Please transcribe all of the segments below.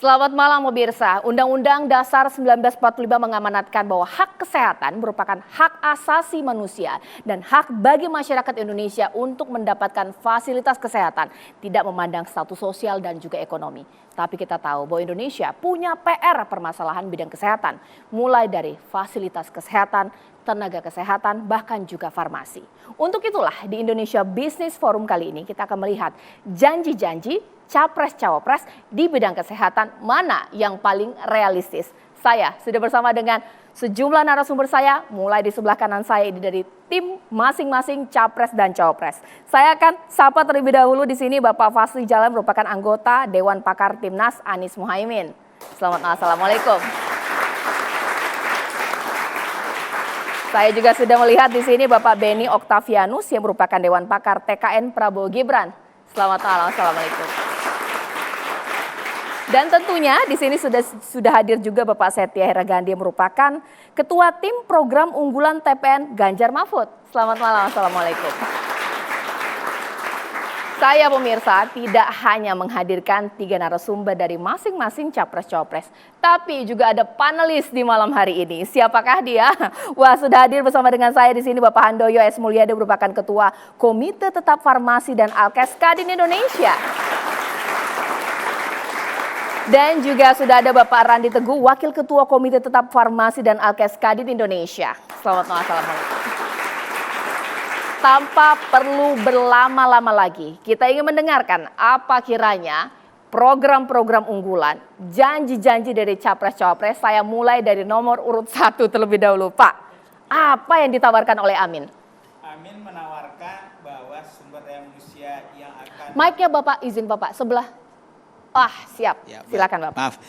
Selamat malam pemirsa. Undang-Undang Dasar 1945 mengamanatkan bahwa hak kesehatan merupakan hak asasi manusia dan hak bagi masyarakat Indonesia untuk mendapatkan fasilitas kesehatan, tidak memandang status sosial dan juga ekonomi. Tapi kita tahu bahwa Indonesia punya PR permasalahan bidang kesehatan, mulai dari fasilitas kesehatan, tenaga kesehatan, bahkan juga farmasi. Untuk itulah di Indonesia Business Forum kali ini kita akan melihat janji-janji capres-cawapres di bidang kesehatan mana yang paling realistis. Saya sudah bersama dengan sejumlah narasumber saya, mulai di sebelah kanan saya ini dari tim masing-masing capres dan cawapres. Saya akan sapa terlebih dahulu di sini Bapak Fasli Jalan merupakan anggota Dewan Pakar Timnas Anies Muhaimin. Selamat malam, assalamualaikum. Saya juga sudah melihat di sini Bapak Beni Oktavianus yang merupakan Dewan Pakar TKN Prabowo Gibran. Selamat malam, assalamualaikum. Dan tentunya di sini sudah hadir juga Bapak Setia Heragandi yang merupakan Ketua Tim Program Unggulan TPN Ganjar Mahfud. Selamat malam, assalamualaikum. Saya pemirsa tidak hanya menghadirkan 3 narasumber dari masing-masing capres-cawapres, tapi juga ada panelis di malam hari ini. Siapakah dia? Wah, sudah hadir bersama dengan saya di sini Bapak Handoyo S. Mulyadi merupakan Ketua Komite Tetap Farmasi dan Alkes Kadin Indonesia. Dan juga sudah ada Bapak Randi Teguh, Wakil Ketua Komite Tetap Farmasi dan Alkes Kadin Indonesia. Selamat malam, assalamualaikum. Tanpa perlu berlama-lama lagi, kita ingin mendengarkan apa kiranya program-program unggulan, janji-janji dari capres-cawapres. Saya mulai dari nomor urut 1 terlebih dahulu. Pak, apa yang ditawarkan oleh Amin? Amin menawarkan bahwa sumber daya manusia yang akan... Mic-nya Bapak, izin Bapak, sebelah. Siap, ya, silakan Bapak. Maaf.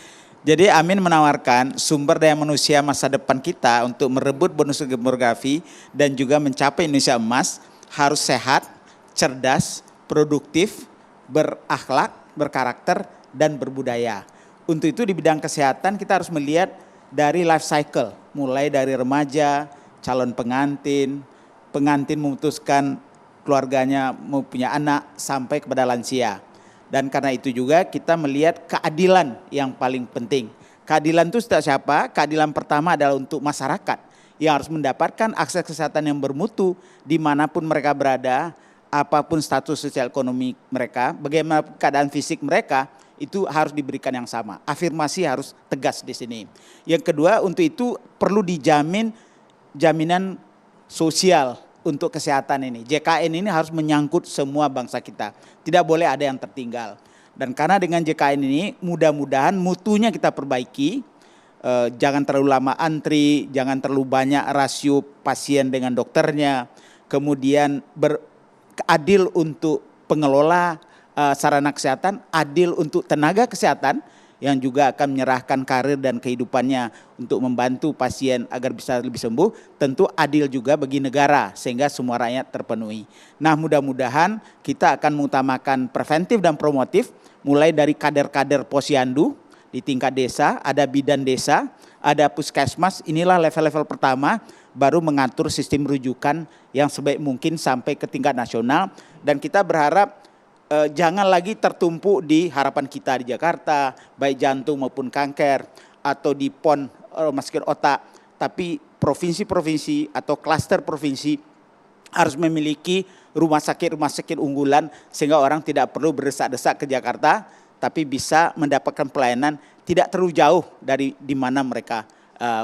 Jadi Amin menawarkan sumber daya manusia masa depan kita untuk merebut bonus demografi dan juga mencapai Indonesia emas harus sehat, cerdas, produktif, berakhlak, berkarakter, dan berbudaya. Untuk itu di bidang kesehatan kita harus melihat dari life cycle, mulai dari remaja, calon pengantin, pengantin memutuskan keluarganya mau punya anak, sampai kepada lansia. Dan karena itu juga kita melihat keadilan yang paling penting. Keadilan itu siapa? Keadilan pertama adalah untuk masyarakat yang harus mendapatkan akses kesehatan yang bermutu dimanapun mereka berada, apapun status sosial ekonomi mereka, bagaimana keadaan fisik mereka, itu harus diberikan yang sama. Afirmasi harus tegas di sini. Yang kedua, untuk itu perlu dijamin jaminan sosial untuk kesehatan ini. JKN ini harus menyangkut semua bangsa kita. Tidak boleh ada yang tertinggal. Dan karena dengan JKN ini mudah-mudahan mutunya kita perbaiki. Jangan terlalu lama antri, jangan terlalu banyak rasio pasien dengan dokternya. Kemudian adil untuk pengelola sarana kesehatan, adil untuk tenaga kesehatan yang juga akan menyerahkan karir dan kehidupannya untuk membantu pasien agar bisa lebih sembuh, tentu adil juga bagi negara sehingga semua rakyat terpenuhi. Nah, mudah-mudahan kita akan mengutamakan preventif dan promotif mulai dari kader-kader posyandu di tingkat desa, ada bidan desa, ada puskesmas, inilah level-level pertama baru mengatur sistem rujukan yang sebaik mungkin sampai ke tingkat nasional dan kita berharap jangan lagi tertumpuk di harapan kita di Jakarta, baik jantung maupun kanker, atau di PON rumah sakit otak. Tapi provinsi-provinsi atau klaster provinsi harus memiliki rumah sakit unggulan sehingga orang tidak perlu berdesak-desak ke Jakarta, tapi bisa mendapatkan pelayanan tidak terlalu jauh dari di mana mereka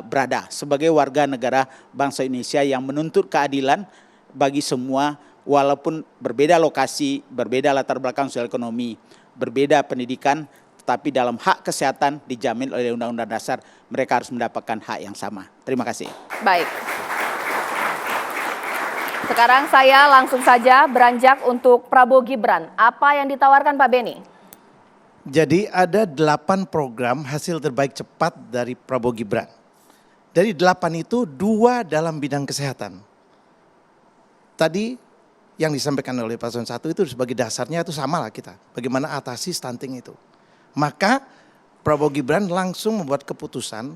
berada. Sebagai warga negara bangsa Indonesia yang menuntut keadilan bagi semua, walaupun berbeda lokasi, berbeda latar belakang sosial ekonomi, berbeda pendidikan, tetapi dalam hak kesehatan dijamin oleh Undang-Undang Dasar, mereka harus mendapatkan hak yang sama. Terima kasih. Baik. Sekarang saya langsung saja beranjak untuk Prabowo Gibran. Apa yang ditawarkan Pak Beni? Jadi ada 8 program hasil terbaik cepat dari Prabowo Gibran. Dari 8 itu 2 dalam bidang kesehatan. Tadi yang disampaikan oleh Paslon 1 itu sebagai dasarnya itu sama lah kita. Bagaimana atasi stunting itu. Maka Prabowo Gibran langsung membuat keputusan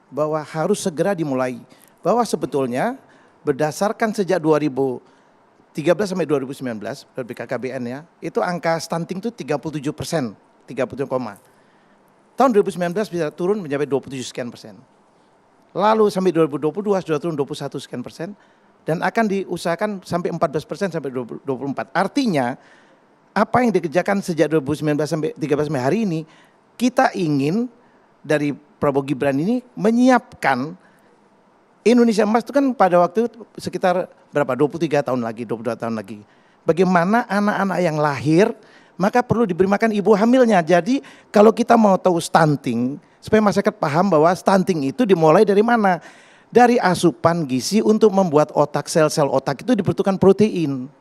bahwa harus segera dimulai. Bahwa sebetulnya berdasarkan sejak 2013 sampai 2019, BKKBN ya, itu angka stunting itu 37%, 37, tahun 2019 bisa turun mencapai 27% sekian. Lalu sampai 2022 sudah turun 21 sekian persen dan akan diusahakan sampai 14% sampai 2024. Artinya apa yang dikerjakan sejak 2019 sampai 13 Mei hari ini, kita ingin dari Prabowo Gibran ini menyiapkan Indonesia Emas itu kan pada waktu sekitar berapa? 23 tahun lagi, 22 tahun lagi. Bagaimana anak-anak yang lahir maka perlu diberi makan ibu hamilnya. Jadi kalau kita mau tahu stunting, supaya masyarakat paham bahwa stunting itu dimulai dari mana? Dari asupan gizi untuk membuat otak, sel-sel otak itu dibutuhkan protein.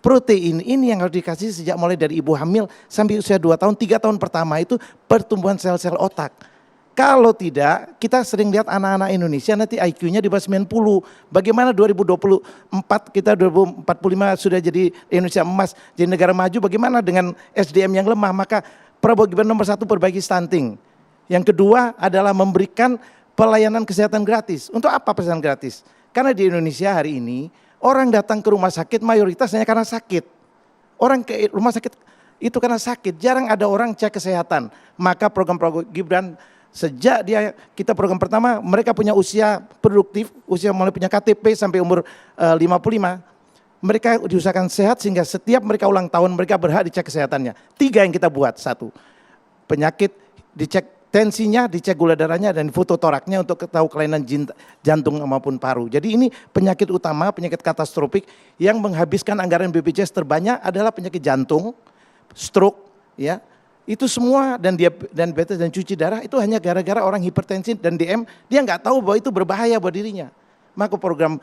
Protein ini yang harus dikasih sejak mulai dari ibu hamil sampai usia 2 tahun, 3 tahun pertama itu pertumbuhan sel-sel otak. Kalau tidak, kita sering lihat anak-anak Indonesia nanti IQ-nya di bawah 90. Bagaimana 2024 kita 2045 sudah jadi Indonesia emas, jadi negara maju, bagaimana dengan SDM yang lemah? Maka Prabowo Gibran nomor 1 perbaiki stunting. Yang kedua adalah memberikan pelayanan kesehatan gratis. Untuk apa pelayanan gratis? Karena di Indonesia hari ini orang datang ke rumah sakit mayoritas hanya karena sakit. Orang ke rumah sakit itu karena sakit, jarang ada orang cek kesehatan. Maka program Prabowo Gibran sejak kita program pertama, mereka punya usia produktif, usia mulai punya KTP sampai umur 55. Mereka diusahakan sehat sehingga setiap mereka ulang tahun mereka berhak dicek kesehatannya. 3 yang kita buat. 1, penyakit dicek tensinya, dicek gula darahnya dan foto toraknya untuk tahu kelainan jantung maupun paru. Jadi ini penyakit utama, penyakit katastrofik yang menghabiskan anggaran BPJS terbanyak adalah penyakit jantung, stroke, ya. Itu semua dan diabetes dan cuci darah itu hanya gara-gara orang hipertensi dan DM, dia nggak tahu bahwa itu berbahaya buat dirinya. Maka program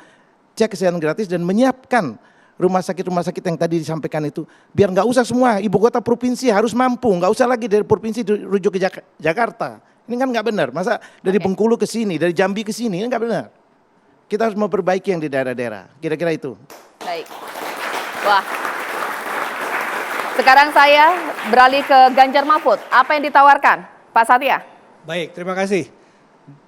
cek kesehatan gratis dan menyiapkan rumah sakit yang tadi disampaikan itu, biar nggak usah semua ibu kota provinsi harus mampu, nggak usah lagi dari provinsi rujuk ke Jakarta. Ini kan nggak benar. Masa dari Bengkulu ke sini, dari Jambi ke sini, ini nggak benar. Kita harus memperbaiki yang di daerah-daerah. Kira-kira itu. Baik. Wah. Sekarang saya beralih ke Ganjar Mahfud. Apa yang ditawarkan, Pak Satya? Baik, terima kasih.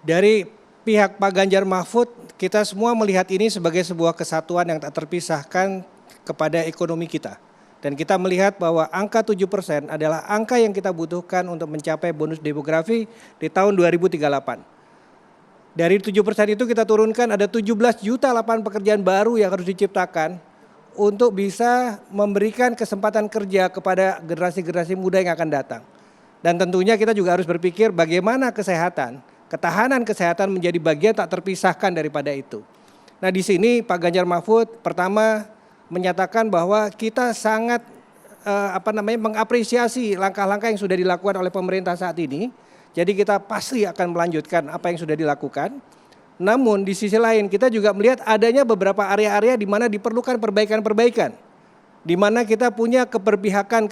Dari pihak Pak Ganjar Mahfud, kita semua melihat ini sebagai sebuah kesatuan yang tak terpisahkan kepada ekonomi kita. Dan kita melihat bahwa angka 7% adalah angka yang kita butuhkan untuk mencapai bonus demografi di tahun 2038. Dari 7% itu kita turunkan ada 17 juta lapangan pekerjaan baru yang harus diciptakan untuk bisa memberikan kesempatan kerja kepada generasi-generasi muda yang akan datang. Dan tentunya kita juga harus berpikir bagaimana kesehatan, ketahanan kesehatan menjadi bagian tak terpisahkan daripada itu. Nah di sini Pak Ganjar Mahfud pertama menyatakan bahwa kita sangat mengapresiasi langkah-langkah yang sudah dilakukan oleh pemerintah saat ini. Jadi kita pasti akan melanjutkan apa yang sudah dilakukan. Namun di sisi lain kita juga melihat adanya beberapa area-area di mana diperlukan perbaikan-perbaikan. Di mana kita punya keberpihakan.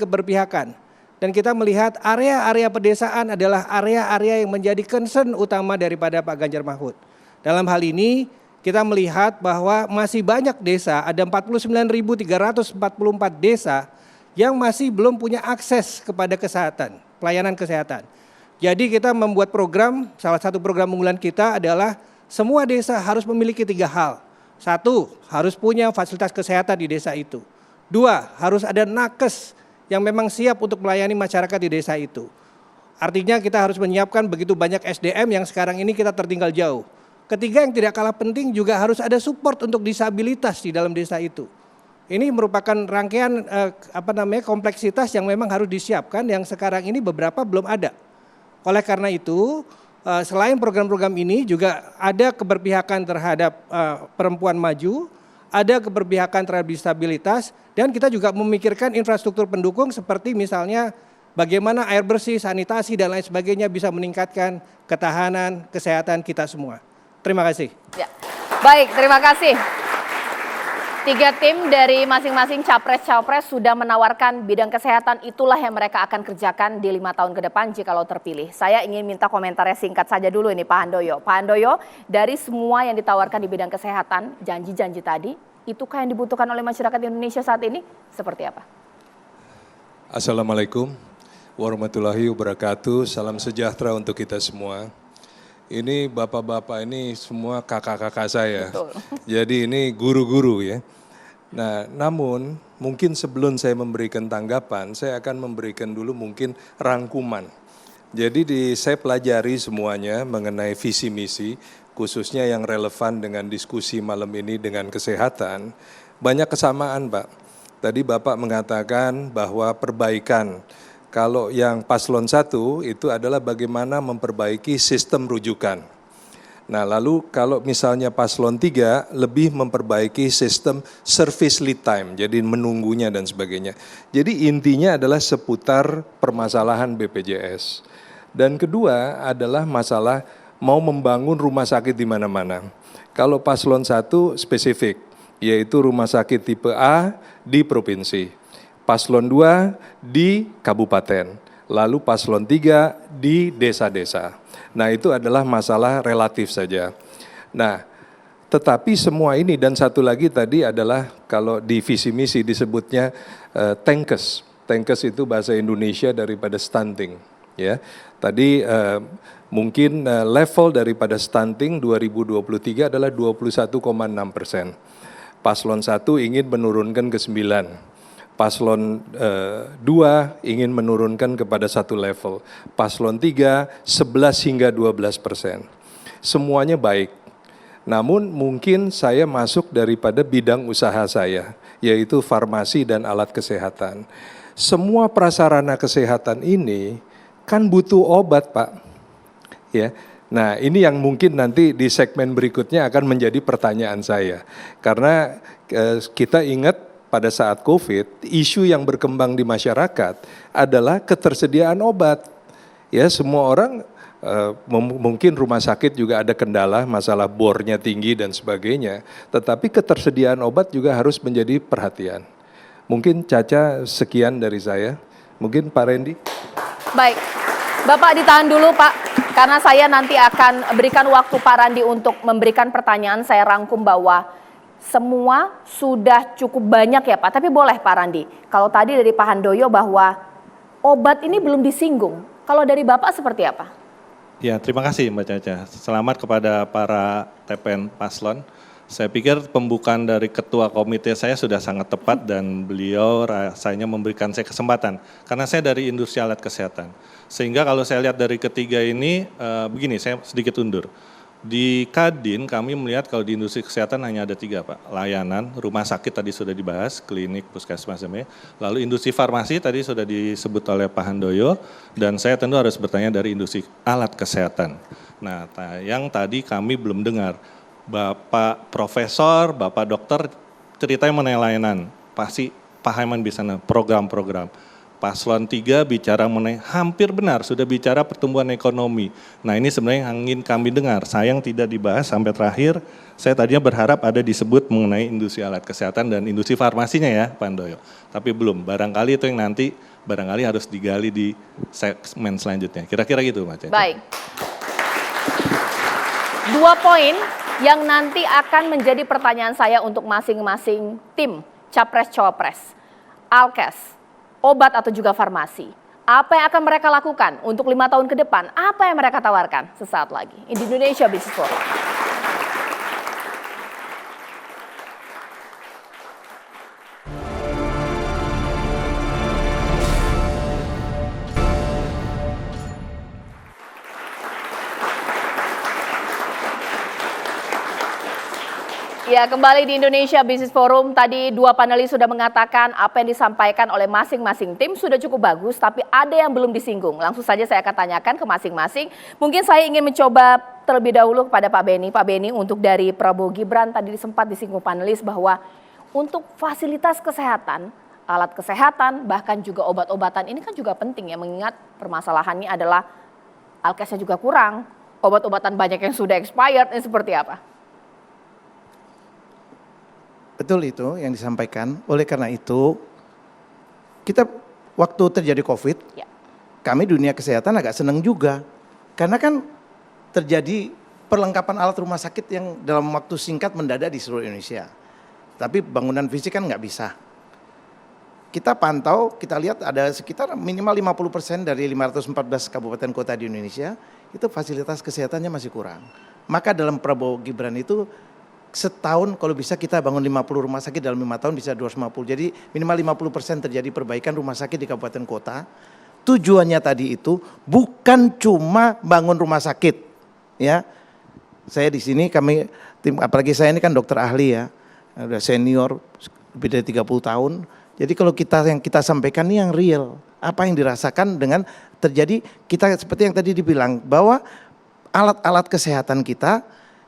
Dan kita melihat area-area pedesaan adalah area-area yang menjadi concern utama daripada Pak Ganjar Mahfud. Dalam hal ini kita melihat bahwa masih banyak desa, ada 49.344 desa yang masih belum punya akses kepada kesehatan, pelayanan kesehatan. Jadi kita membuat program, salah satu program unggulan kita adalah semua desa harus memiliki 3 hal. 1, harus punya fasilitas kesehatan di desa itu. 2, harus ada nakes yang memang siap untuk melayani masyarakat di desa itu. Artinya kita harus menyiapkan begitu banyak SDM yang sekarang ini kita tertinggal jauh. Ketiga yang tidak kalah penting juga harus ada support untuk disabilitas di dalam desa itu. Ini merupakan rangkaian kompleksitas yang memang harus disiapkan yang sekarang ini beberapa belum ada. Oleh karena itu selain program-program ini juga ada keberpihakan terhadap perempuan maju, ada keberpihakan terhadap disabilitas, dan kita juga memikirkan infrastruktur pendukung seperti misalnya bagaimana air bersih, sanitasi, dan lain sebagainya bisa meningkatkan ketahanan kesehatan kita semua. Terima kasih. Ya. Baik, terima kasih. 3 tim dari masing-masing capres-cawapres sudah menawarkan bidang kesehatan, itulah yang mereka akan kerjakan di 5 tahun ke depan jikalau terpilih. Saya ingin minta komentarnya singkat saja dulu ini Pak Handoyo. Pak Handoyo, dari semua yang ditawarkan di bidang kesehatan, janji-janji tadi, itukah yang dibutuhkan oleh masyarakat Indonesia saat ini? Seperti apa? Assalamualaikum warahmatullahi wabarakatuh. Salam sejahtera untuk kita semua. Ini bapak-bapak ini semua kakak-kakak saya. Betul. Jadi ini guru-guru ya. Nah, namun mungkin sebelum saya memberikan tanggapan, saya akan memberikan dulu mungkin rangkuman. Jadi saya pelajari semuanya mengenai visi misi, khususnya yang relevan dengan diskusi malam ini dengan kesehatan. Banyak kesamaan, Pak. Tadi Bapak mengatakan bahwa perbaikan, kalau yang paslon 1 itu adalah bagaimana memperbaiki sistem rujukan. Nah, lalu kalau misalnya paslon 3 lebih memperbaiki sistem service lead time, jadi menunggunya dan sebagainya. Jadi intinya adalah seputar permasalahan BPJS. Dan kedua adalah masalah mau membangun rumah sakit di mana-mana. Kalau paslon 1 spesifik, yaitu rumah sakit tipe A di provinsi. Paslon 2 di kabupaten. Lalu paslon 3 di desa-desa. Nah, itu adalah masalah relatif saja. Nah, tetapi semua ini dan satu lagi tadi adalah kalau di visi misi disebutnya TENKES. TENKES itu bahasa Indonesia daripada stunting. Ya, tadi mungkin level daripada stunting 2023 adalah 21,6%. Paslon 1 ingin menurunkan ke 9%. Paslon 2 ingin menurunkan kepada 1 level. Paslon 3 11 hingga 12%. Semuanya baik. Namun mungkin saya masuk daripada bidang usaha saya, yaitu farmasi dan alat kesehatan. Semua prasarana kesehatan ini kan butuh obat, Pak. Ya. Nah, ini yang mungkin nanti di segmen berikutnya akan menjadi pertanyaan saya. Karena kita ingat pada saat COVID, isu yang berkembang di masyarakat adalah ketersediaan obat. Ya, semua orang mungkin rumah sakit juga ada kendala, masalah bornya tinggi dan sebagainya. Tetapi ketersediaan obat juga harus menjadi perhatian. Mungkin Caca sekian dari saya. Mungkin Pak Randy. Baik, Bapak ditahan dulu Pak, karena saya nanti akan berikan waktu Pak Randi untuk memberikan pertanyaan. Saya rangkum bahwa semua sudah cukup banyak ya Pak, tapi boleh Pak Randi, kalau tadi dari Pak Handoyo bahwa obat ini belum disinggung, kalau dari Bapak seperti apa? Ya, terima kasih Mbak Caca. Selamat kepada para TPN Paslon. Saya pikir pembukaan dari ketua komite saya sudah sangat tepat dan beliau rasanya memberikan saya kesempatan. Karena saya dari industri alat kesehatan. Sehingga kalau saya lihat dari ketiga ini, begini, saya sedikit undur. Di Kadin kami melihat kalau di industri kesehatan hanya ada 3 Pak. Layanan, rumah sakit tadi sudah dibahas, klinik, puskesmas, lalu industri farmasi tadi sudah disebut oleh Pak Handoyo, dan saya tentu harus bertanya dari industri alat kesehatan. Nah, yang tadi kami belum dengar, Bapak Profesor, Bapak Dokter ceritanya mengenai layanan, pasti pahaman di sana, program-program. Paslon 3 bicara mengenai hampir benar, sudah bicara pertumbuhan ekonomi. Nah ini sebenarnya yang ingin kami dengar, sayang tidak dibahas sampai terakhir. Saya tadinya berharap ada disebut mengenai industri alat kesehatan dan industri farmasinya ya Pak Handoyo. Tapi belum, barangkali itu yang nanti barangkali harus digali di segmen selanjutnya. Kira-kira gitu Mbak Caca. Baik. 2 poin yang nanti akan menjadi pertanyaan saya untuk masing-masing tim Capres-Cawapres. Alkes, obat atau juga farmasi. Apa yang akan mereka lakukan untuk 5 tahun ke depan? Apa yang mereka tawarkan sesaat lagi? Di Indonesia Business Forum. Ya, kembali di Indonesia Business Forum. Tadi 2 panelis sudah mengatakan apa yang disampaikan oleh masing-masing tim sudah cukup bagus, tapi ada yang belum disinggung. Langsung saja saya akan tanyakan ke masing-masing. Mungkin saya ingin mencoba terlebih dahulu kepada Pak Beni. Pak Beni, untuk dari Prabowo Gibran tadi sempat disinggung panelis bahwa untuk fasilitas kesehatan, alat kesehatan, bahkan juga obat-obatan ini kan juga penting ya, mengingat permasalahannya adalah alkesnya juga kurang, obat-obatan banyak yang sudah expired, ini seperti apa? Betul itu yang disampaikan. Oleh karena itu, kita waktu terjadi COVID, kami dunia kesehatan agak senang juga. Karena kan terjadi perlengkapan alat rumah sakit yang dalam waktu singkat mendadak di seluruh Indonesia. Tapi bangunan fisik kan nggak bisa. Kita pantau, kita lihat ada sekitar minimal 50% dari 514 kabupaten kota di Indonesia, itu fasilitas kesehatannya masih kurang. Maka dalam Prabowo Gibran itu, setahun kalau bisa kita bangun 50 rumah sakit, dalam 5 tahun bisa 250. Jadi minimal 50% terjadi perbaikan rumah sakit di kabupaten kota. tujuannya tadi itu bukan cuma bangun rumah sakit, ya. Saya di sini kami tim, apalagi saya ini kan dokter ahli ya, udah senior lebih dari 30 tahun. Jadi kalau yang kita sampaikan ini yang real, apa yang dirasakan dengan terjadi, kita seperti yang tadi dibilang bahwa alat-alat kesehatan kita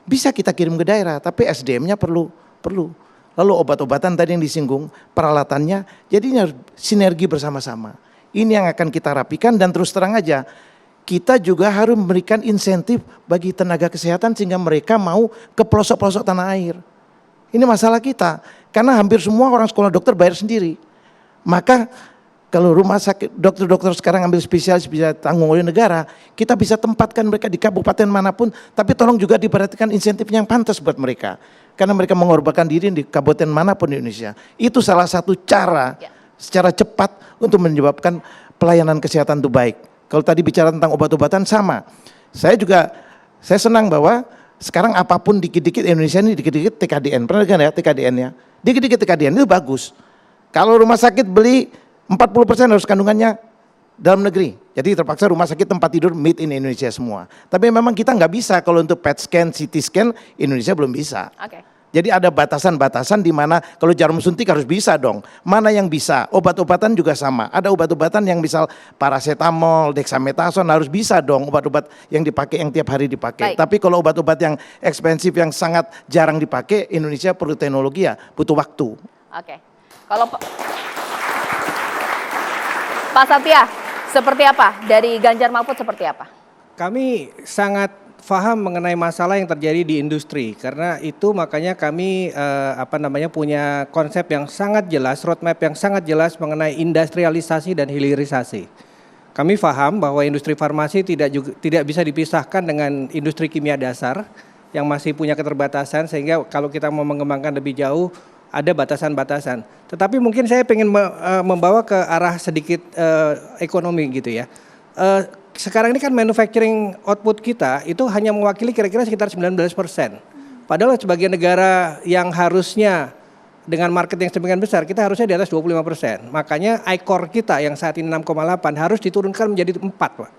bisa kita kirim ke daerah, tapi SDM-nya perlu. Lalu obat-obatan tadi yang disinggung, peralatannya, jadi ini harus sinergi bersama-sama. Ini yang akan kita rapikan dan terus terang aja, kita juga harus memberikan insentif bagi tenaga kesehatan sehingga mereka mau ke pelosok-pelosok tanah air. Ini masalah kita, karena hampir semua orang sekolah dokter bayar sendiri. Maka kalau rumah sakit, dokter-dokter sekarang ambil spesialis bisa tanggung oleh negara, kita bisa tempatkan mereka di kabupaten manapun, tapi tolong juga diperhatikan insentifnya yang pantas buat mereka. Karena mereka mengorbankan diri di kabupaten manapun di Indonesia. Itu salah satu cara secara cepat untuk menyebabkan pelayanan kesehatan itu baik. Kalau tadi bicara tentang obat-obatan sama. Saya senang bahwa sekarang apapun dikit-dikit Indonesia ini dikit-dikit TKDN. Pernah dengar ya TKDN ya? Dikit-dikit TKDN itu bagus. Kalau rumah sakit beli 40% harus kandungannya dalam negeri. Jadi terpaksa rumah sakit tempat tidur made in Indonesia semua. Tapi memang kita nggak bisa kalau untuk PET scan, CT scan, Indonesia belum bisa. Jadi ada batasan-batasan di mana kalau jarum suntik harus bisa dong. Mana yang bisa? Obat-obatan juga sama. Ada obat-obatan yang misal paracetamol, dexamethasone harus bisa dong obat-obat yang dipakai yang tiap hari dipakai. Tapi kalau obat-obat yang ekspensif yang sangat jarang dipakai, Indonesia perlu teknologi ya, butuh waktu. Kalau Pak Satya, seperti apa? Dari Ganjar Mahfud seperti apa? Kami sangat paham mengenai masalah yang terjadi di industri, karena itu makanya kami punya konsep yang sangat jelas, roadmap yang sangat jelas mengenai industrialisasi dan hilirisasi. Kami paham bahwa industri farmasi tidak bisa dipisahkan dengan industri kimia dasar yang masih punya keterbatasan, sehingga kalau kita mau mengembangkan lebih jauh ada batasan-batasan. Tetapi mungkin saya ingin membawa ke arah sedikit ekonomi gitu ya. Sekarang ini kan manufacturing output kita itu hanya mewakili kira-kira sekitar 19%. Padahal sebagai negara yang harusnya dengan market yang sedemikian besar, kita harusnya di atas 25%. Makanya ICOR kita yang saat ini 6,8 harus diturunkan menjadi 4, Pak.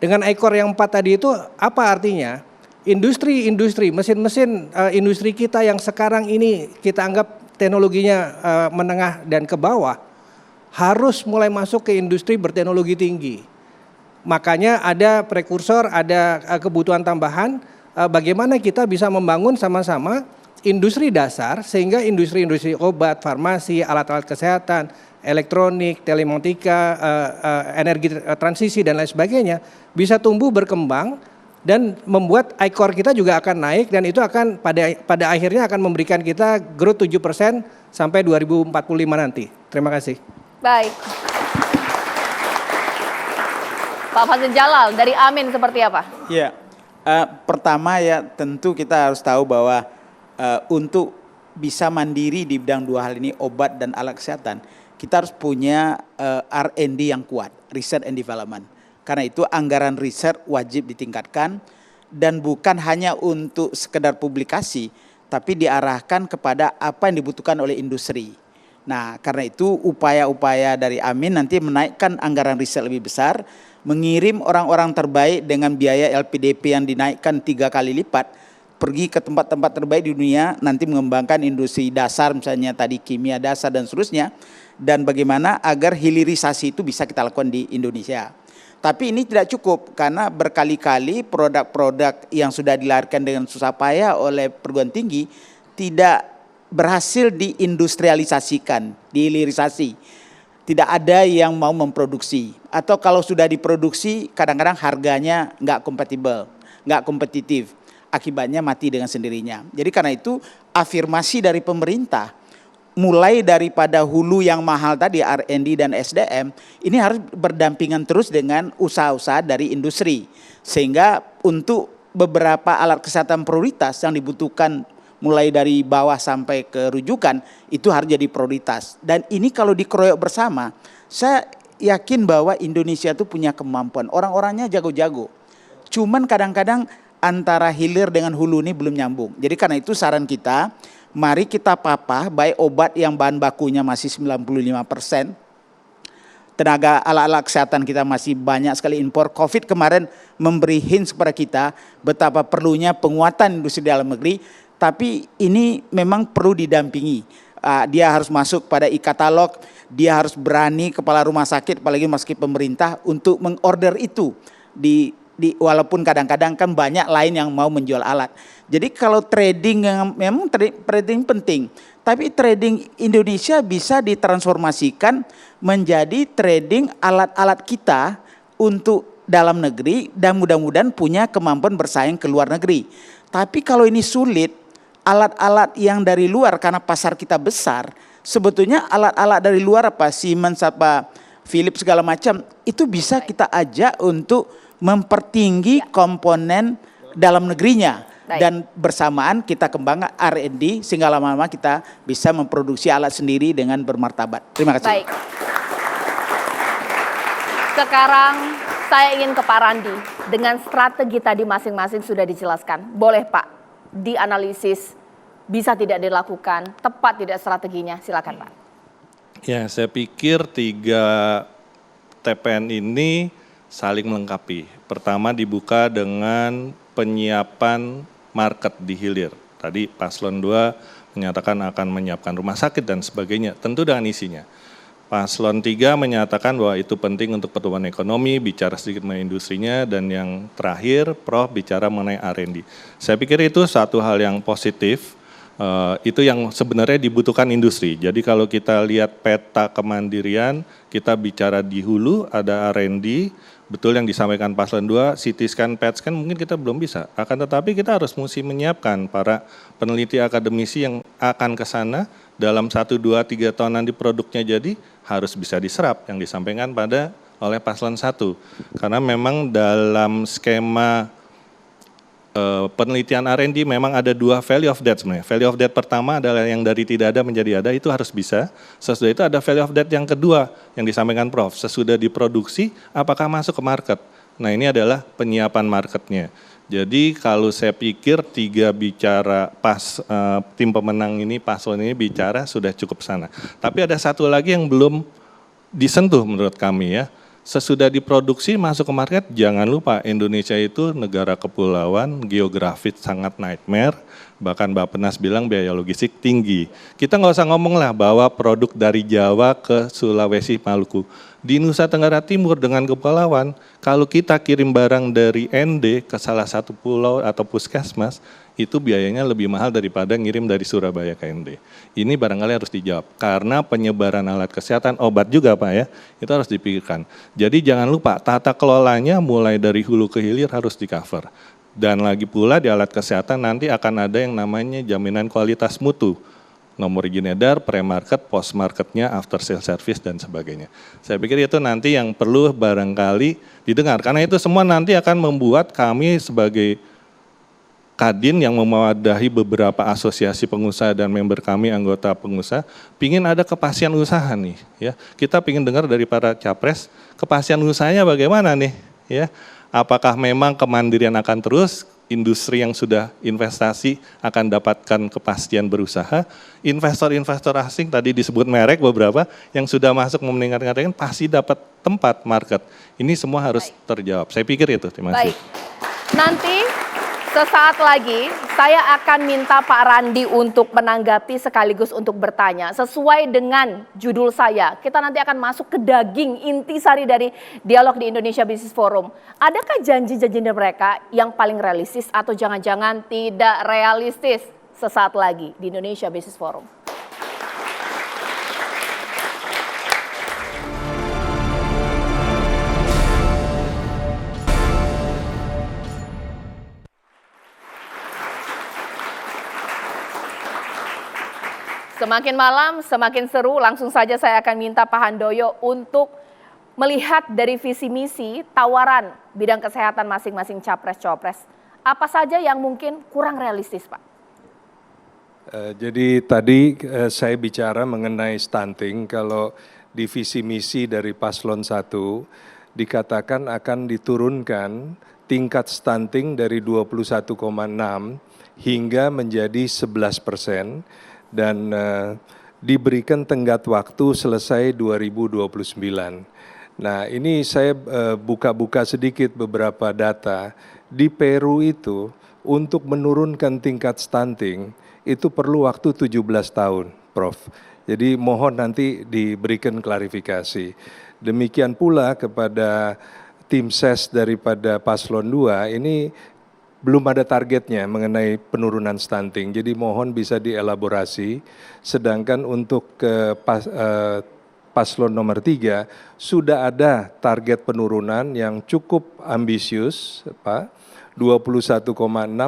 Dengan ICOR yang 4 tadi itu apa artinya? Industri, mesin-mesin industri kita yang sekarang ini kita anggap teknologinya menengah dan ke bawah, harus mulai masuk ke industri berteknologi tinggi. Makanya ada prekursor, ada kebutuhan tambahan, bagaimana kita bisa membangun sama-sama industri dasar sehingga industri-industri obat, farmasi, alat-alat kesehatan, elektronik, telematika, energi transisi dan lain sebagainya bisa tumbuh berkembang dan membuat ICOR kita juga akan naik, dan itu akan pada akhirnya akan memberikan kita growth 7% sampai 2045 nanti. Terima kasih. Baik. Pak Fazil Jalal dari Amin seperti apa? Ya, pertama ya tentu kita harus tahu bahwa untuk bisa mandiri di bidang dua hal ini, obat dan alat kesehatan, kita harus punya R&D yang kuat, research and development. Karena itu anggaran riset wajib ditingkatkan dan bukan hanya untuk sekedar publikasi, tapi diarahkan kepada apa yang dibutuhkan oleh industri. Nah, karena itu upaya-upaya dari Amin nanti menaikkan anggaran riset lebih besar, mengirim orang-orang terbaik dengan biaya LPDP yang dinaikkan 3 kali lipat, pergi ke tempat-tempat terbaik di dunia, nanti mengembangkan industri dasar misalnya tadi kimia dasar dan seterusnya, dan bagaimana agar hilirisasi itu bisa kita lakukan di Indonesia. Tapi ini tidak cukup karena berkali-kali produk-produk yang sudah dilahirkan dengan susah payah oleh perguruan tinggi tidak berhasil diindustrialisasikan, dihilirisasi. Tidak ada yang mau memproduksi, atau kalau sudah diproduksi kadang-kadang harganya nggak kompatibel, nggak kompetitif, akibatnya mati dengan sendirinya. Jadi karena itu afirmasi dari pemerintah, mulai daripada hulu yang mahal tadi R&D dan SDM, ini harus berdampingan terus dengan usaha-usaha dari industri, sehingga untuk beberapa alat kesehatan prioritas yang dibutuhkan mulai dari bawah sampai ke rujukan itu harus jadi prioritas. Dan ini kalau dikeroyok bersama, saya yakin bahwa Indonesia itu punya kemampuan, orang-orangnya jago-jago. Cuman kadang-kadang antara hilir dengan hulu ini belum nyambung. Jadi karena itu saran kita, mari kita papah baik obat yang bahan bakunya masih 95%, tenaga alat-alat kesehatan kita masih banyak sekali impor. Covid kemarin memberi hint kepada kita betapa perlunya penguatan industri dalam negeri, tapi ini memang perlu didampingi. Dia harus masuk pada e-katalog, dia harus berani kepala rumah sakit, apalagi meski pemerintah, untuk mengorder itu walaupun kadang-kadang kan banyak lain yang mau menjual alat. Jadi kalau trading yang memang trading penting, tapi trading Indonesia bisa ditransformasikan menjadi trading alat-alat kita untuk dalam negeri dan mudah-mudahan punya kemampuan bersaing ke luar negeri. Tapi kalau ini sulit, alat-alat yang dari luar karena pasar kita besar, sebetulnya alat-alat dari luar apa Siemens apa Philips segala macam itu bisa kita ajak untuk mempertinggi komponen dalam negerinya. Dan bersamaan kita kembangkan R&D sehingga lama-lama kita bisa memproduksi alat sendiri dengan bermartabat. Terima kasih. Baik. Sekarang saya ingin ke Pak Randi. Dengan strategi tadi masing-masing sudah dijelaskan. Boleh Pak dianalisis, bisa tidak dilakukan, tepat tidak strateginya? Silakan Pak. Ya, saya pikir 3 TPN ini saling melengkapi. Pertama dibuka dengan penyiapan market di hilir. Tadi Paslon 2 menyatakan akan menyiapkan rumah sakit dan sebagainya, tentu dengan isinya. Paslon 3 menyatakan bahwa itu penting untuk pertumbuhan ekonomi, bicara sedikit mengenai industrinya, dan yang terakhir Prof bicara mengenai R&D. Saya pikir itu satu hal yang positif, itu yang sebenarnya dibutuhkan industri. Jadi kalau kita lihat peta kemandirian, kita bicara di hulu ada R&D, betul yang disampaikan Paslon 2, CT scan, PET scan mungkin kita belum bisa. Akan tetapi kita harus mesti menyiapkan para peneliti akademisi yang akan ke sana dalam 1, 2, 3 tahun nanti produknya jadi harus bisa diserap yang disampaikan oleh Paslon 1. Karena memang dalam skema penelitian R&D memang ada 2 value of death sebenarnya. Value of death pertama adalah yang dari tidak ada menjadi ada, itu harus bisa. Sesudah itu ada value of death yang kedua yang disampaikan Prof. Sesudah diproduksi, apakah masuk ke market? Nah ini adalah penyiapan marketnya. Jadi kalau saya pikir 3 bicara tim pemenang ini, paslon ini bicara sudah cukup sana. Tapi ada satu lagi yang belum disentuh menurut kami ya. Sesudah diproduksi masuk ke market, jangan lupa Indonesia itu negara kepulauan, geografis sangat nightmare, bahkan Bappenas bilang biaya logistik tinggi. Kita nggak usah ngomong lah bahwa produk dari Jawa ke Sulawesi, Maluku. Di Nusa Tenggara Timur dengan kepulauan, kalau kita kirim barang dari ND ke salah satu pulau atau puskesmas, itu biayanya lebih mahal daripada ngirim dari Surabaya ke ND. Ini barangkali harus dijawab, karena penyebaran alat kesehatan, obat juga Pak ya, itu harus dipikirkan. Jadi jangan lupa, tata kelolanya mulai dari hulu ke hilir harus di cover. Dan lagi pula di alat kesehatan nanti akan ada yang namanya jaminan kualitas mutu. Nomor izin edar, pre-market, post-marketnya, after sale service, dan sebagainya. Saya pikir itu nanti yang perlu barangkali didengar, karena itu semua nanti akan membuat kami sebagai Kadin yang memadahi beberapa asosiasi pengusaha dan member kami anggota pengusaha, pingin ada kepastian usaha nih, ya. Kita pingin dengar dari para capres kepastian usahanya bagaimana nih, ya. Apakah memang kemandirian akan terus, industri yang sudah investasi akan dapatkan kepastian berusaha, investor-investor asing tadi disebut merek beberapa yang sudah masuk meningkatkan pasti dapat tempat market. Ini semua harus terjawab. Saya pikir itu. Terima kasih. Baik. Nanti sesaat lagi saya akan minta Pak Randi untuk menanggapi sekaligus untuk bertanya. Sesuai dengan judul saya, kita nanti akan masuk ke daging intisari dari dialog di Indonesia Business Forum. Adakah janji-janji mereka yang paling realistis atau jangan-jangan tidak realistis? Sesaat lagi di Indonesia Business Forum. Semakin malam, semakin seru. Langsung saja saya akan minta Pak Handoyo untuk melihat dari visi misi tawaran bidang kesehatan masing-masing capres-cawapres. Apa saja yang mungkin kurang realistis, Pak? Jadi tadi saya bicara mengenai stunting. Kalau di visi misi dari Paslon 1 dikatakan akan diturunkan tingkat stunting dari 21,6 hingga menjadi 11%. Dan diberikan tenggat waktu selesai 2029. Nah, ini saya buka-buka sedikit beberapa data. Di Peru itu untuk menurunkan tingkat stunting itu perlu waktu 17 tahun, Prof. Jadi mohon nanti diberikan klarifikasi. Demikian pula kepada tim ses daripada Paslon 2 ini belum ada targetnya mengenai penurunan stunting. Jadi mohon bisa dielaborasi. Sedangkan untuk Paslon nomor 3 sudah ada target penurunan yang cukup ambisius, Pak. 21,6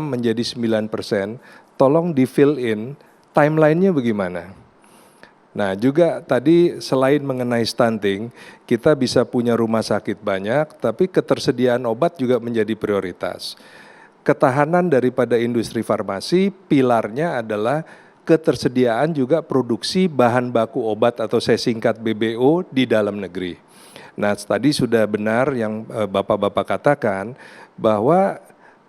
menjadi 9%. Tolong di fill in timelinenya bagaimana? Nah, juga tadi selain mengenai stunting, kita bisa punya rumah sakit banyak, tapi ketersediaan obat juga menjadi prioritas. Ketahanan daripada industri farmasi, pilarnya adalah ketersediaan juga produksi bahan baku obat atau saya singkat BBO di dalam negeri. Nah, tadi sudah benar yang Bapak-Bapak katakan bahwa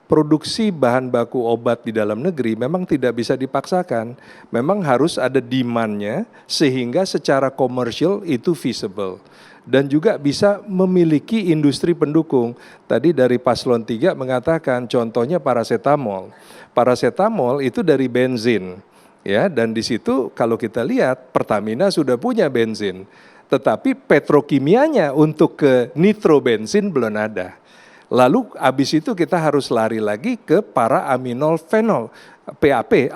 produksi bahan baku obat di dalam negeri memang tidak bisa dipaksakan. Memang harus ada demand-nya sehingga secara komersial itu feasible. Dan juga bisa memiliki industri pendukung. Tadi dari Paslon 3 mengatakan contohnya paracetamol. Paracetamol itu dari benzin. Ya, dan di situ kalau kita lihat Pertamina sudah punya bensin. Tetapi petrokimianya untuk ke nitrobensin belum ada. Lalu habis itu kita harus lari lagi ke para aminol fenol, PAP.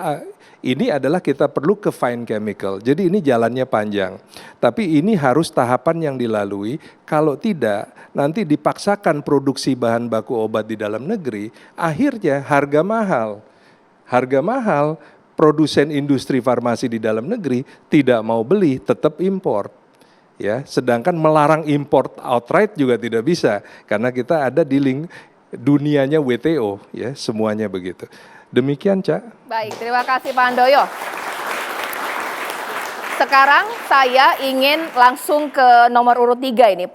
Ini adalah kita perlu ke fine chemical. Jadi ini jalannya panjang. Tapi ini harus tahapan yang dilalui. Kalau tidak, nanti dipaksakan produksi bahan baku obat di dalam negeri, akhirnya harga mahal. Harga mahal, produsen industri farmasi di dalam negeri tidak mau beli, tetap import. Ya, sedangkan melarang import outright juga tidak bisa karena kita ada di link dunianya WTO, ya, semuanya begitu. Demikian, Cak. Baik, terima kasih Pak Handoyo. Sekarang saya ingin langsung ke nomor urut 3 ini,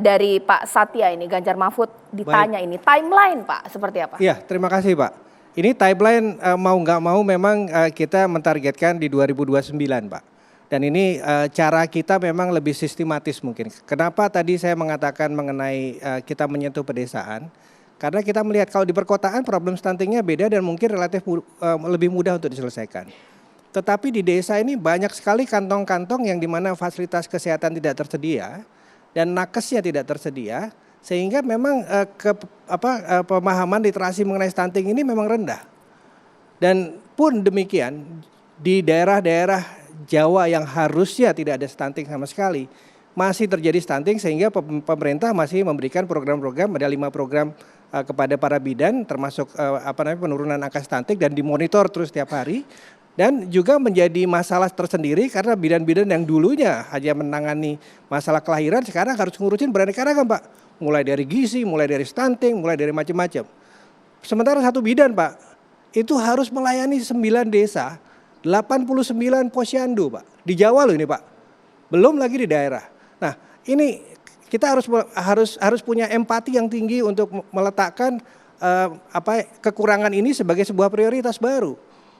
dari Pak Satya ini, Ganjar Mahfud ditanya. Baik. Ini timeline Pak, seperti apa? Iya, terima kasih Pak. Ini timeline mau nggak mau memang kita mentargetkan di 2029 Pak. Dan ini cara kita memang lebih sistematis mungkin. Kenapa tadi saya mengatakan mengenai kita menyentuh pedesaan? Karena kita melihat kalau di perkotaan problem stuntingnya beda dan mungkin relatif lebih mudah untuk diselesaikan. Tetapi di desa ini banyak sekali kantong-kantong yang dimana fasilitas kesehatan tidak tersedia dan nakesnya tidak tersedia. Sehingga memang pemahaman literasi mengenai stunting ini memang rendah. Dan pun demikian di daerah-daerah Jawa yang harusnya tidak ada stunting sama sekali, masih terjadi stunting sehingga pemerintah masih memberikan program-program, ada 5 program kepada para bidan termasuk penurunan angka stunting dan dimonitor terus setiap hari. Dan juga menjadi masalah tersendiri karena bidan-bidan yang dulunya hanya menangani masalah kelahiran sekarang harus ngurusin beraneka ragam Pak. Mulai dari gizi, mulai dari stunting, mulai dari macam-macam. Sementara satu bidan Pak, itu harus melayani 9 desa, 89 posyandu Pak. Di Jawa loh ini Pak. Belum lagi di daerah. Nah, ini kita harus punya empati yang tinggi untuk meletakkan kekurangan ini sebagai sebuah prioritas baru.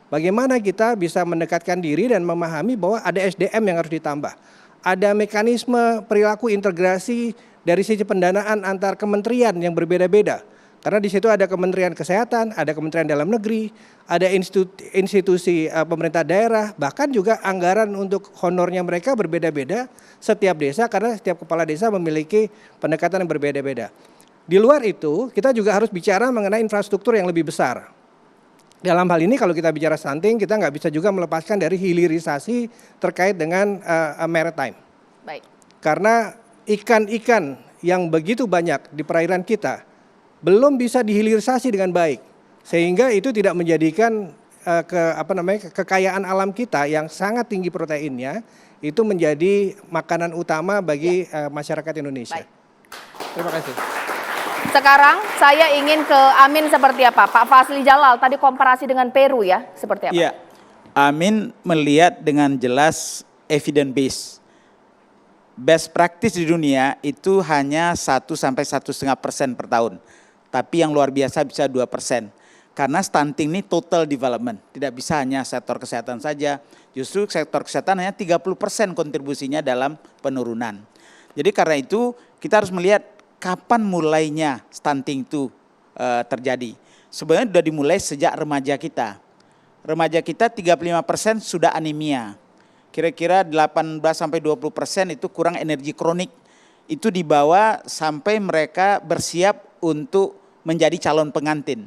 Bagaimana kita bisa mendekatkan diri dan memahami bahwa ada SDM yang harus ditambah. Ada mekanisme perilaku integrasi dari sisi pendanaan antar kementerian yang berbeda-beda. Karena di situ ada Kementerian Kesehatan, ada Kementerian Dalam Negeri, ada institusi pemerintah daerah, bahkan juga anggaran untuk honornya mereka berbeda-beda setiap desa karena setiap kepala desa memiliki pendekatan yang berbeda-beda. Di luar itu, kita juga harus bicara mengenai infrastruktur yang lebih besar. Dalam hal ini kalau kita bicara stunting, kita nggak bisa juga melepaskan dari hilirisasi terkait dengan maritime. Baik. Karena ikan-ikan yang begitu banyak di perairan kita belum bisa dihilirisasi dengan baik, sehingga itu tidak menjadikan kekayaan alam kita yang sangat tinggi proteinnya itu menjadi makanan utama bagi masyarakat Indonesia. Baik. Terima kasih. Sekarang saya ingin ke Amin seperti apa? Pak Fazli Jalal tadi komparasi dengan Peru ya, seperti apa? Iya, Amin melihat dengan jelas evidence base. Best practice di dunia itu hanya 1 sampai 1,5% per tahun. Tapi yang luar biasa bisa 2%. Karena stunting ini total development, tidak bisa hanya sektor kesehatan saja. Justru sektor kesehatan hanya 30% kontribusinya dalam penurunan. Jadi karena itu kita harus melihat kapan mulainya stunting itu terjadi. Sebenarnya sudah dimulai sejak remaja kita. Remaja kita 35% sudah anemia. Kira-kira 18-20% itu kurang energi kronik. Itu dibawa sampai mereka bersiap untuk menjadi calon pengantin.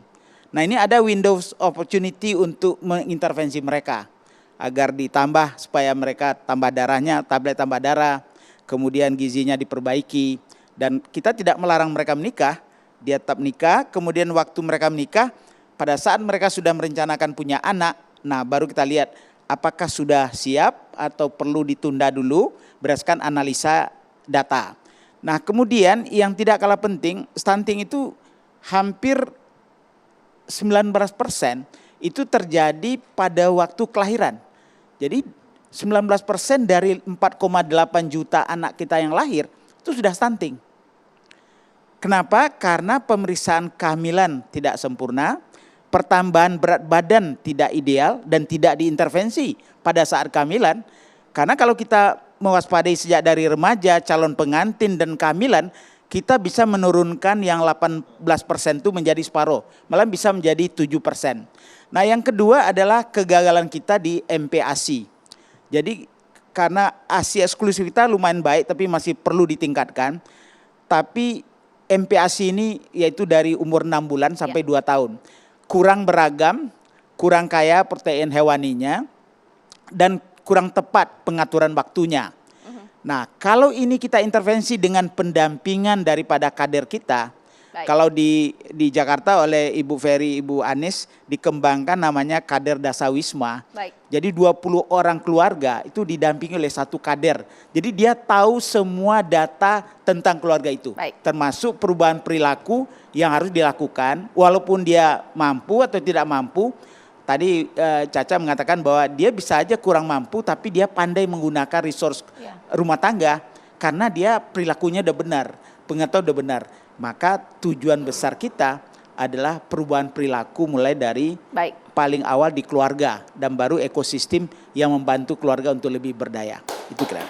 Nah ini ada windows opportunity untuk mengintervensi mereka. Agar ditambah supaya mereka tambah darahnya, tablet tambah darah. Kemudian gizinya diperbaiki. Dan kita tidak melarang mereka menikah. Dia tetap menikah, kemudian waktu mereka menikah, pada saat mereka sudah merencanakan punya anak, nah baru kita lihat apakah sudah siap atau perlu ditunda dulu berdasarkan analisa data. Nah kemudian yang tidak kalah penting, stunting itu hampir 19% itu terjadi pada waktu kelahiran. Jadi 19% dari 4,8 juta anak kita yang lahir itu sudah stunting. Kenapa? Karena pemeriksaan kehamilan tidak sempurna, pertambahan berat badan tidak ideal dan tidak diintervensi pada saat kehamilan. Karena kalau kita mewaspadai sejak dari remaja, calon pengantin dan kehamilan, kita bisa menurunkan yang 18% itu menjadi separuh, malah bisa menjadi 7%. Nah yang kedua adalah kegagalan kita di MPASI. Jadi karena ASI eksklusif kita lumayan baik tapi masih perlu ditingkatkan. Tapi MPASI ini yaitu dari umur 6 bulan sampai 2 tahun. Kurang beragam, kurang kaya protein hewaninya, dan kurang tepat pengaturan waktunya. Nah kalau ini kita intervensi dengan pendampingan daripada kader kita, kalau di Jakarta oleh Ibu Ferry, Ibu Anis dikembangkan namanya kader Dasawisma. Jadi 20 orang keluarga itu didampingi oleh satu kader. Jadi dia tahu semua data tentang keluarga itu. Termasuk perubahan perilaku yang harus dilakukan walaupun dia mampu atau tidak mampu. Tadi Caca mengatakan bahwa dia bisa aja kurang mampu tapi dia pandai menggunakan resource rumah tangga karena dia perilakunya udah benar, pengetahuan udah benar. Maka tujuan besar kita adalah perubahan perilaku mulai dari paling awal di keluarga dan baru ekosistem yang membantu keluarga untuk lebih berdaya. Itu kira.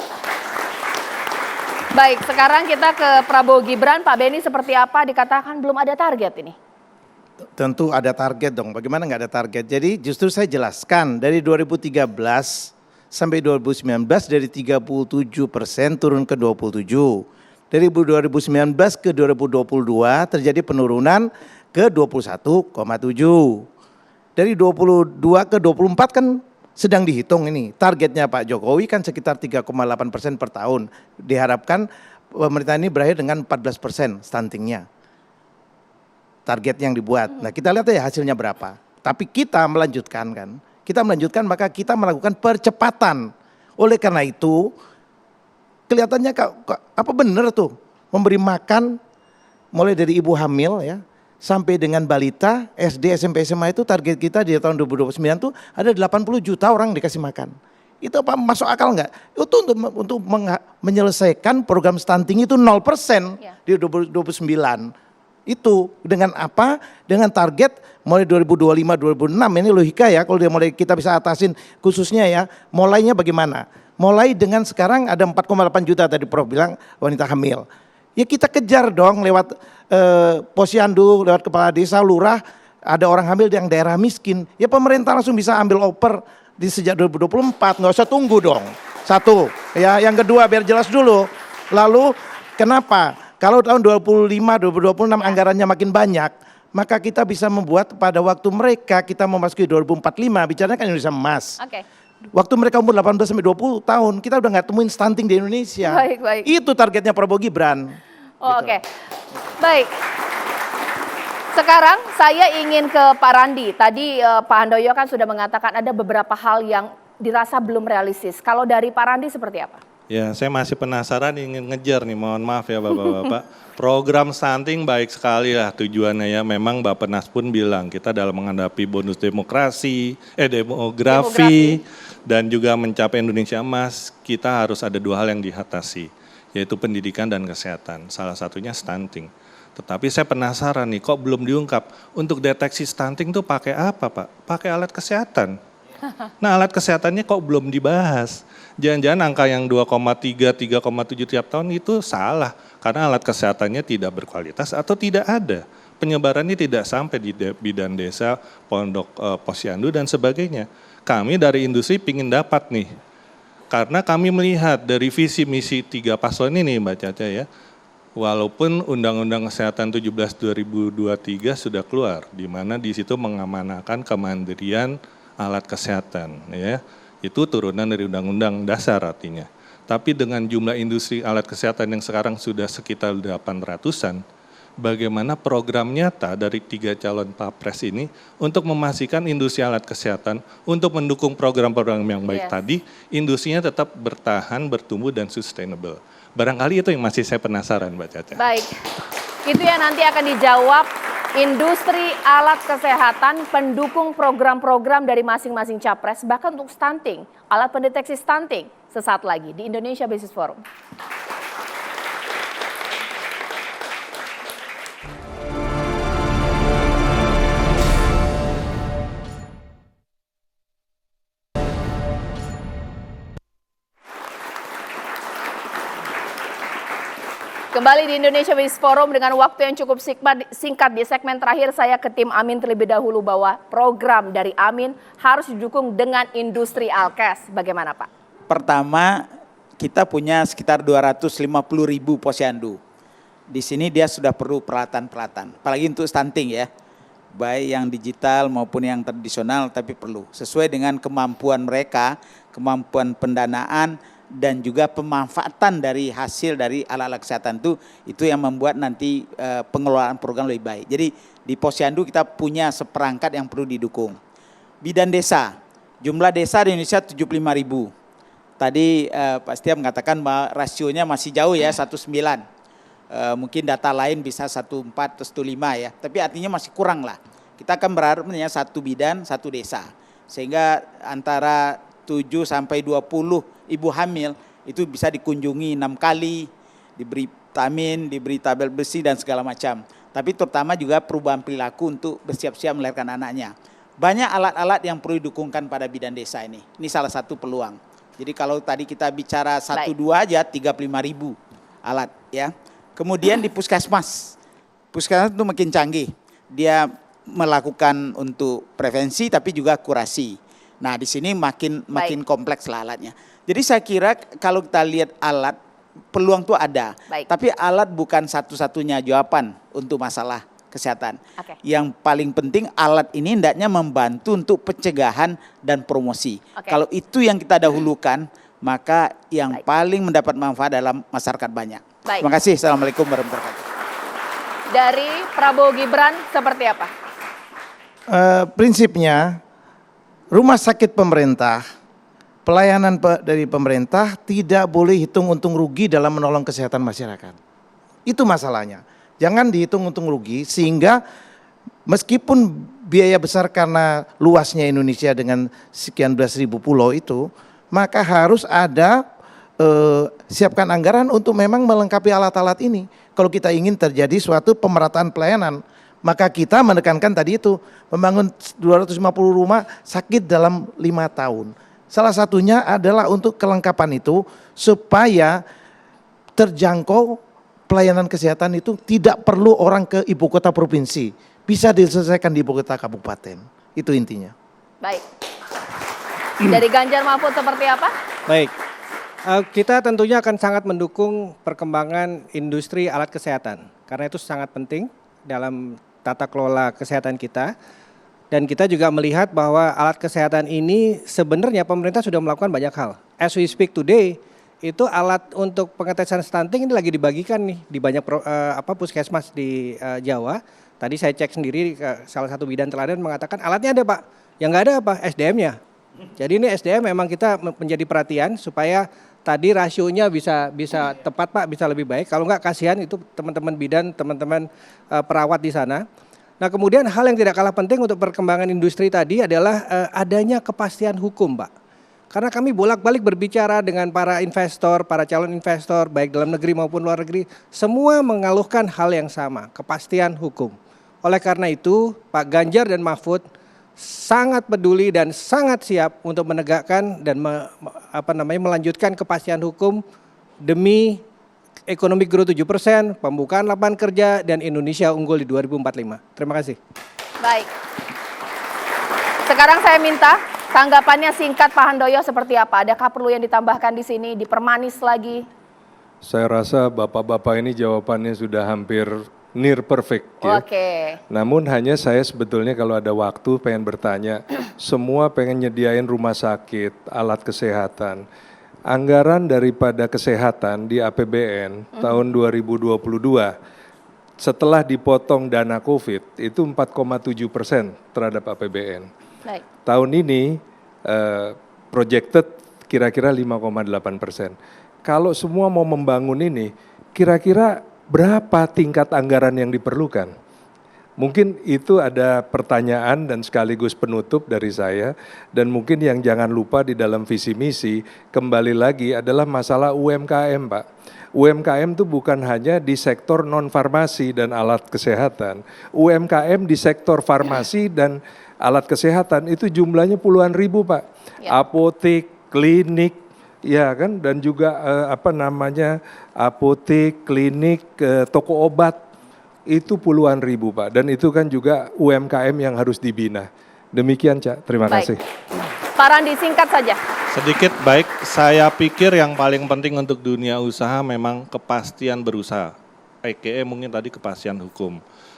Baik, sekarang kita ke Prabowo Gibran. Pak Beni seperti apa? Dikatakan belum ada target ini. Tentu ada target dong, bagaimana nggak ada target. Jadi justru saya jelaskan dari 2013 sampai 2019 dari 37% turun ke 27%. Dari 2019 ke 2022 terjadi penurunan ke 21,7. Dari 22 ke 24 kan sedang dihitung ini. Targetnya Pak Jokowi kan sekitar 3,8% per tahun. Diharapkan pemerintah ini berakhir dengan 14% stuntingnya. Target yang dibuat. Nah kita lihat ya hasilnya berapa. Tapi kita melanjutkan kan. Kita melanjutkan maka kita melakukan percepatan. Oleh karena itu kelihatannya apa benar tuh memberi makan mulai dari ibu hamil ya sampai dengan balita SD, SMP, SMA itu target kita di tahun 2029 tuh ada 80 juta orang dikasih makan. Itu apa masuk akal nggak? Itu untuk menyelesaikan program stunting itu 0% di 2029. Itu dengan apa? Dengan target mulai 2025, 2026 ini logika ya kalau dia mulai kita bisa atasin khususnya ya. Mulainya bagaimana? Mulai dengan sekarang ada 4,8 juta tadi Prof bilang wanita hamil. Ya kita kejar dong lewat posyandu, lewat kepala desa, lurah, ada orang hamil yang daerah miskin. Ya pemerintah langsung bisa ambil oper di sejak 2024, nggak usah tunggu dong. Satu, ya yang kedua biar jelas dulu. Lalu kenapa? Kalau tahun 25, 2026 anggarannya makin banyak, maka kita bisa membuat pada waktu mereka kita memasuki 2045, bicaranya kan Indonesia emas. Waktu mereka umur 18 sampai 20 tahun, kita udah nggak temuin stunting di Indonesia. Itu targetnya Prabowo Gibran. Oke. Baik. Sekarang saya ingin ke Pak Randi. Tadi Pak Handoyo kan sudah mengatakan ada beberapa hal yang dirasa belum realistis. Kalau dari Pak Randi seperti apa? Ya, saya masih penasaran ingin ngejar nih, mohon maaf ya Bapak-Bapak. Program stunting baik sekali lah tujuannya ya. Memang Bappenas pun bilang kita dalam menghadapi bonus demografi dan juga mencapai Indonesia emas, kita harus ada dua hal yang diatasi, yaitu pendidikan dan kesehatan. Salah satunya stunting. Tetapi saya penasaran nih, kok belum diungkap. Untuk deteksi stunting tuh pakai apa Pak? Pakai alat kesehatan. Nah alat kesehatannya kok belum dibahas. Jangan-jangan angka yang 2,3, 3,7 tiap tahun itu salah. Karena alat kesehatannya tidak berkualitas atau tidak ada. Penyebarannya tidak sampai di bidan desa, pondok posyandu dan sebagainya. Kami dari industri pingin dapat nih. Karena kami melihat dari visi misi 3 paslon ini Mbak Caca ya. Walaupun Undang-Undang Kesehatan 17/2023 sudah keluar, di mana di situ mengamanahkan kemandirian alat kesehatan, ya, itu turunan dari Undang-Undang Dasar artinya. Tapi dengan jumlah industri alat kesehatan yang sekarang sudah sekitar 800-an, bagaimana program nyata dari 3 calon Papres ini untuk memastikan industri alat kesehatan untuk mendukung program-program yang baik tadi, industrinya tetap bertahan, bertumbuh dan sustainable. Barangkali itu yang masih saya penasaran Mbak Caca. Baik, itu yang nanti akan dijawab industri alat kesehatan pendukung program-program dari masing-masing capres, bahkan untuk stunting, alat pendeteksi stunting, sesaat lagi di Indonesia Business Forum. Kembali di Indonesia Business Forum dengan waktu yang cukup singkat di segmen terakhir, saya ke tim Amin terlebih dahulu bahwa program dari Amin harus didukung dengan industri alkes. Bagaimana Pak? Pertama, kita punya sekitar 250.000 posyandu. Di sini dia sudah perlu peralatan-peralatan, apalagi untuk stunting ya. Baik yang digital maupun yang tradisional, tapi perlu. Sesuai dengan kemampuan mereka, kemampuan pendanaan, dan juga pemanfaatan dari hasil dari alat-alat kesehatan itu yang membuat nanti pengelolaan program lebih baik. Jadi di posyandu kita punya seperangkat yang perlu didukung. Bidan desa, jumlah desa di Indonesia 75.000. Tadi Pak Setia mengatakan bahwa rasionya masih jauh ya 1,9. Mungkin data lain bisa 1,4 atau 1,5 ya, tapi artinya masih kurang lah. Kita akan berharap punya 1 bidan, 1 desa. Sehingga antara 7 sampai 20 ibu hamil itu bisa dikunjungi 6 kali, diberi vitamin, diberi tabel besi dan segala macam. Tapi terutama juga perubahan perilaku untuk bersiap-siap melahirkan anaknya. Banyak alat-alat yang perlu didukungkan pada bidan desa ini. Ini salah satu peluang. Jadi kalau tadi kita bicara 1-2 aja 35.000 alat ya. Kemudian di puskesmas. Puskesmas itu makin canggih. Dia melakukan untuk prevensi tapi juga kurasi. Nah di sini makin kompleks lah alatnya. Jadi saya kira kalau kita lihat alat, peluang itu ada. Tapi alat bukan satu-satunya jawaban untuk masalah kesehatan. Yang paling penting alat ini hendaknya membantu untuk pencegahan dan promosi. Kalau itu yang kita dahulukan, maka yang paling mendapat manfaat dalam masyarakat banyak. Terima kasih. Assalamualaikum warahmatullahi wabarakatuh. Dari Prabowo Gibran seperti apa? Prinsipnya rumah sakit pemerintah, pelayanan dari pemerintah tidak boleh hitung untung rugi dalam menolong kesehatan masyarakat. Itu masalahnya. Jangan dihitung untung rugi sehingga meskipun biaya besar karena luasnya Indonesia dengan sekian belas ribu pulau itu, maka harus ada siapkan anggaran untuk memang melengkapi alat-alat ini. Kalau kita ingin terjadi suatu pemerataan pelayanan, maka kita menekankan tadi itu membangun 250 rumah sakit dalam 5 tahun. Salah satunya adalah untuk kelengkapan itu supaya terjangkau pelayanan kesehatan itu tidak perlu orang ke ibu kota provinsi. Bisa diselesaikan di ibu kota kabupaten. Itu intinya. Baik. Dari Ganjar Mahfud seperti apa? Baik. Kita tentunya akan sangat mendukung perkembangan industri alat kesehatan. Karena itu sangat penting dalam tata kelola kesehatan kita. Dan kita juga melihat bahwa alat kesehatan ini sebenarnya pemerintah sudah melakukan banyak hal. As we speak today, itu alat untuk pengetesan stunting ini lagi dibagikan nih di banyak puskesmas di Jawa. Tadi saya cek sendiri ke salah satu bidan teladan mengatakan alatnya ada Pak, yang nggak ada apa SDM-nya. Jadi ini SDM memang kita menjadi perhatian supaya tadi rasionya bisa tepat Pak, bisa lebih baik. Kalau nggak kasihan itu teman-teman bidan, teman-teman perawat di sana. Nah kemudian hal yang tidak kalah penting untuk perkembangan industri tadi adalah adanya kepastian hukum Pak. Karena kami bolak-balik berbicara dengan para investor, para calon investor, baik dalam negeri maupun luar negeri, semua mengeluhkan hal yang sama, kepastian hukum. Oleh karena itu, Pak Ganjar dan Mahfud sangat peduli dan sangat siap untuk menegakkan dan melanjutkan kepastian hukum demi ekonomi growth 7%, pembukaan lapangan kerja, dan Indonesia unggul di 2045. Terima kasih. Baik. Sekarang saya minta tanggapannya singkat Pak Handoyo seperti apa? Adakah perlu yang ditambahkan di sini, dipermanis lagi? Saya rasa bapak-bapak ini jawabannya sudah hampir near perfect ya. Oke. Namun hanya saya sebetulnya kalau ada waktu pengen bertanya, semua pengen nyediain rumah sakit, alat kesehatan. Anggaran daripada kesehatan di APBN tahun 2022 setelah dipotong dana COVID itu 4,7% terhadap APBN. Baik. Tahun ini projected kira-kira 5,8%. Kalau semua mau membangun ini, kira-kira berapa tingkat anggaran yang diperlukan? Mungkin itu ada pertanyaan dan sekaligus penutup dari saya. Dan mungkin yang jangan lupa di dalam visi misi, kembali lagi adalah masalah UMKM, Pak. UMKM itu bukan hanya di sektor non-farmasi dan alat kesehatan. UMKM di sektor farmasi dan alat kesehatan itu jumlahnya puluhan ribu, Pak. Ya. Apotek, klinik, ya kan, dan juga apotek, klinik, toko obat, itu puluhan ribu, Pak. Dan itu kan juga UMKM yang harus dibina. Demikian, Cak. Terima kasih. Pak Randi, singkat saja. Sedikit baik, saya pikir yang paling penting untuk dunia usaha memang kepastian berusaha. Mungkin tadi kepastian hukum.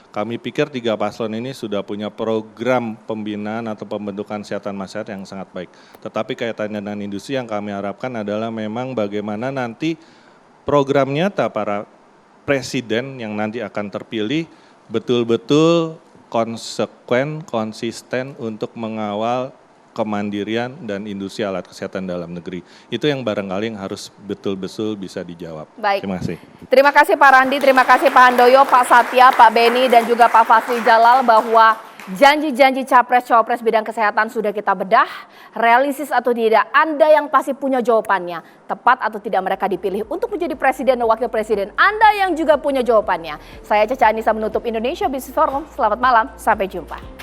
Kami pikir 3 paslon ini sudah punya program pembinaan atau pembentukan kesehatan masyarakat yang sangat baik. Tetapi kaitannya dengan industri yang kami harapkan adalah memang bagaimana nanti program nyata para presiden yang nanti akan terpilih betul-betul konsekuen, konsisten untuk mengawal kemandirian dan industri alat kesehatan dalam negeri. Itu yang barangkali yang harus betul-betul bisa dijawab. Baik. Terima kasih. Terima kasih Pak Randi, terima kasih Pak Handoyo, Pak Satya, Pak Beni, dan juga Pak Fasli Jalal bahwa janji-janji Capres-Cawapres bidang kesehatan sudah kita bedah, realistis atau tidak, Anda yang pasti punya jawabannya. Tepat atau tidak mereka dipilih untuk menjadi presiden dan wakil presiden, Anda yang juga punya jawabannya. Saya Caca Anissa menutup Indonesia Business Forum, selamat malam, sampai jumpa.